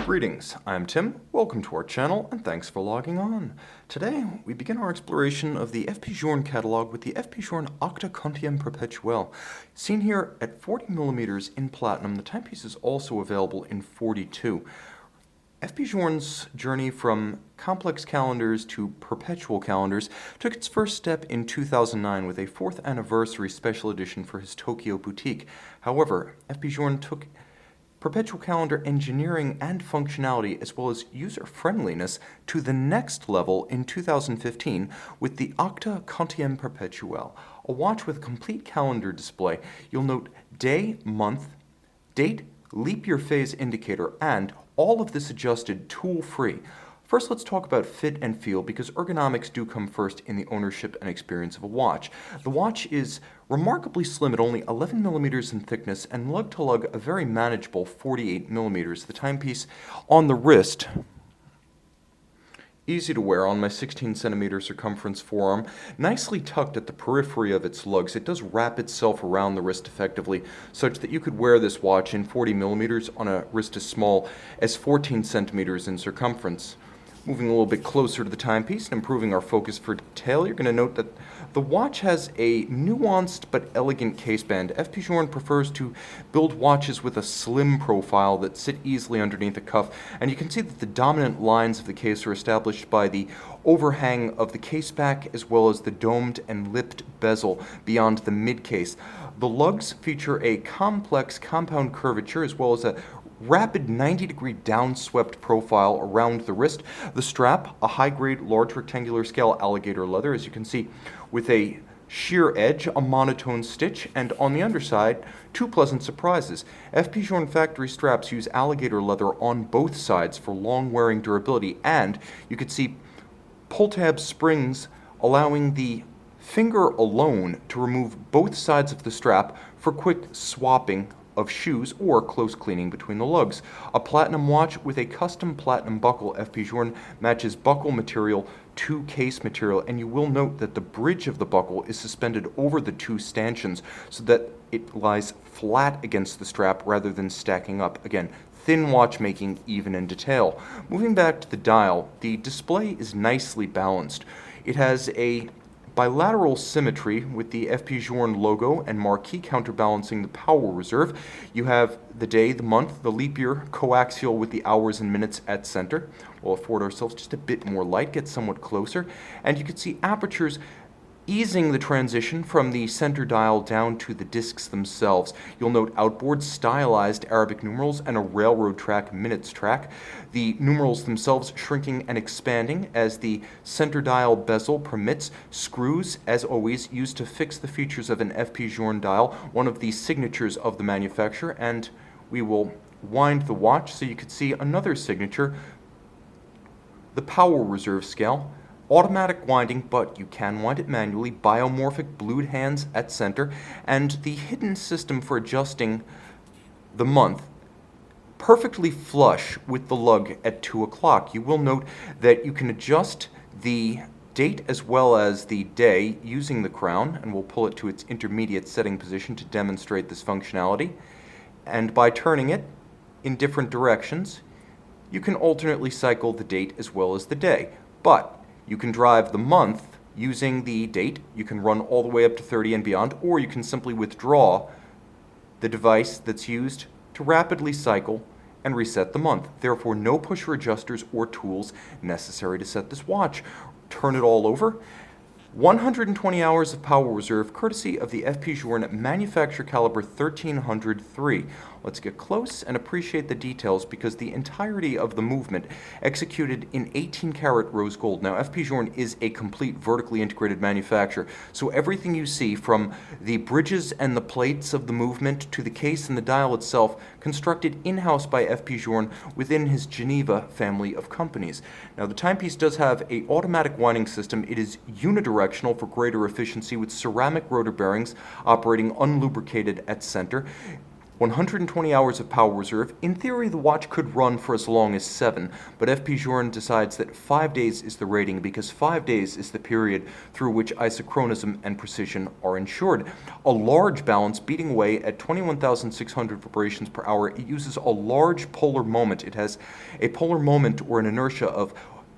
Greetings, I'm Tim, welcome to our channel, and thanks for logging on. Today, we begin our exploration of the FP Journe catalog with the FP Journe Octa Quantième Perpétuel. Seen here at 40mm in platinum, the timepiece is also available in 42. FP Journe's journey from complex calendars to perpetual calendars took its first step in 2009 with a 4th anniversary special edition for his Tokyo boutique. However, FP Journe took perpetual calendar engineering and functionality, as well as user-friendliness, to the next level in 2015 with the Octa Quantième Perpétuel, a watch with a complete calendar display. You'll note day, month, date, leap year phase indicator, and all of this adjusted tool-free. First, let's talk about fit and feel, because ergonomics do come first in the ownership and experience of a watch. The watch is remarkably slim at only 11mm in thickness and lug-to-lug a very manageable 48mm. The timepiece on the wrist, easy to wear on my 16cm circumference forearm, nicely tucked at the periphery of its lugs. It does wrap itself around the wrist effectively, such that you could wear this watch in 40mm on a wrist as small as 14cm in circumference. Moving a little bit closer to the timepiece and improving our focus for detail, you're going to note that the watch has a nuanced but elegant caseband. FP Journe prefers to build watches with a slim profile that sit easily underneath the cuff, and you can see that the dominant lines of the case are established by the overhang of the caseback as well as the domed and lipped bezel beyond the mid-case. The lugs feature a complex compound curvature as well as a rapid 90-degree downswept profile around the wrist. The strap, a high-grade, large rectangular scale alligator leather, as you can see, with a sheer edge, a monotone stitch, and on the underside, two pleasant surprises. FP Journe factory straps use alligator leather on both sides for long-wearing durability, and you can see pull-tab springs allowing the finger alone to remove both sides of the strap for quick swapping of shoes or close cleaning between the lugs. A platinum watch with a custom platinum buckle. FP Journe matches buckle material to case material, and you will note that the bridge of the buckle is suspended over the two stanchions so that it lies flat against the strap rather than stacking up. Again, thin watchmaking even in detail. Moving back to the dial, the display is nicely balanced. It has a bilateral symmetry with the FP Journe logo and marquee counterbalancing the power reserve. You have the day, the month, the leap year, coaxial with the hours and minutes at center. We'll afford ourselves just a bit more light, get somewhat closer, and you can see apertures easing the transition from the center dial down to the discs themselves. You'll note outboard stylized Arabic numerals and a railroad track minutes track. The numerals themselves shrinking and expanding as the center dial bezel permits. Screws, as always, used to fix the features of an FP Journe dial, one of the signatures of the manufacturer, and we will wind the watch so you can see another signature, the power reserve scale. Automatic winding, but you can wind it manually, biomorphic blued hands at center, and the hidden system for adjusting the month perfectly flush with the lug at 2 o'clock. You will note that you can adjust the date as well as the day using the crown, and we'll pull it to its intermediate setting position to demonstrate this functionality. And by turning it in different directions, you can alternately cycle the date as well as the day. But you can drive the month using the date, you can run all the way up to 30 and beyond, or you can simply withdraw the device that's used to rapidly cycle and reset the month. Therefore, no pusher adjusters or tools necessary to set this watch. Turn it all over. 120 hours of power reserve, courtesy of the FP Journe manufacturer caliber 1303. Let's get close and appreciate the details, because the entirety of the movement executed in 18-karat rose gold. Now, FP Journe is a complete vertically integrated manufacturer, so everything you see from the bridges and the plates of the movement to the case and the dial itself, constructed in-house by FP Journe within his Geneva family of companies. Now, the timepiece does have an automatic winding system. It is unidirectional for greater efficiency with ceramic rotor bearings operating unlubricated at center. 120 hours of power reserve. In theory, the watch could run for as long as 7, but FP Journe decides that 5 days is the rating because 5 days is the period through which isochronism and precision are ensured. A large balance beating away at 21,600 vibrations per hour. It uses a large polar moment. It has a polar moment or an inertia of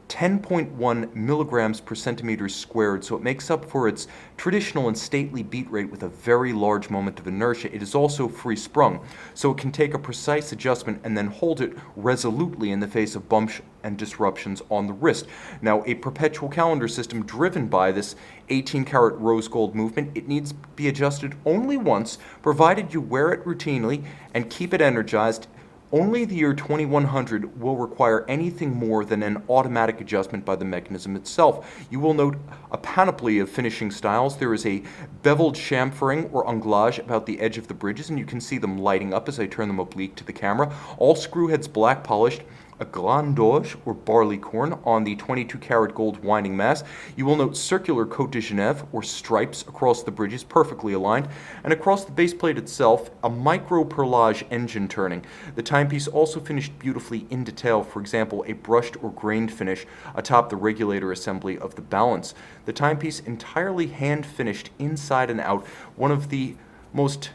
10.1 milligrams per centimeter squared, so it makes up for its traditional and stately beat rate with a very large moment of inertia. It is also free sprung, so it can take a precise adjustment and then hold it resolutely in the face of bumps and disruptions on the wrist. Now, a perpetual calendar system driven by this 18-karat rose gold movement, it needs to be adjusted only once, provided you wear it routinely and keep it energized. Only the year 2100 will require anything more than an automatic adjustment by the mechanism itself. You will note a panoply of finishing styles. There is a beveled chamfering or anglage about the edge of the bridges, and you can see them lighting up as I turn them oblique to the camera. All screw heads black polished. A grand doge or barley corn on the 22-karat gold winding mass. You will note circular Côte de Genève or stripes across the bridges, perfectly aligned, and across the base plate itself, a micro perlage engine turning. The timepiece also finished beautifully in detail, for example, a brushed or grained finish atop the regulator assembly of the balance. The timepiece entirely hand finished inside and out, one of the most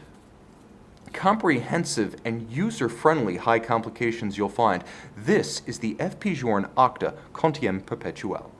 comprehensive and user-friendly high complications you'll find. This is the FP Journe Octa Quantième Perpétuel.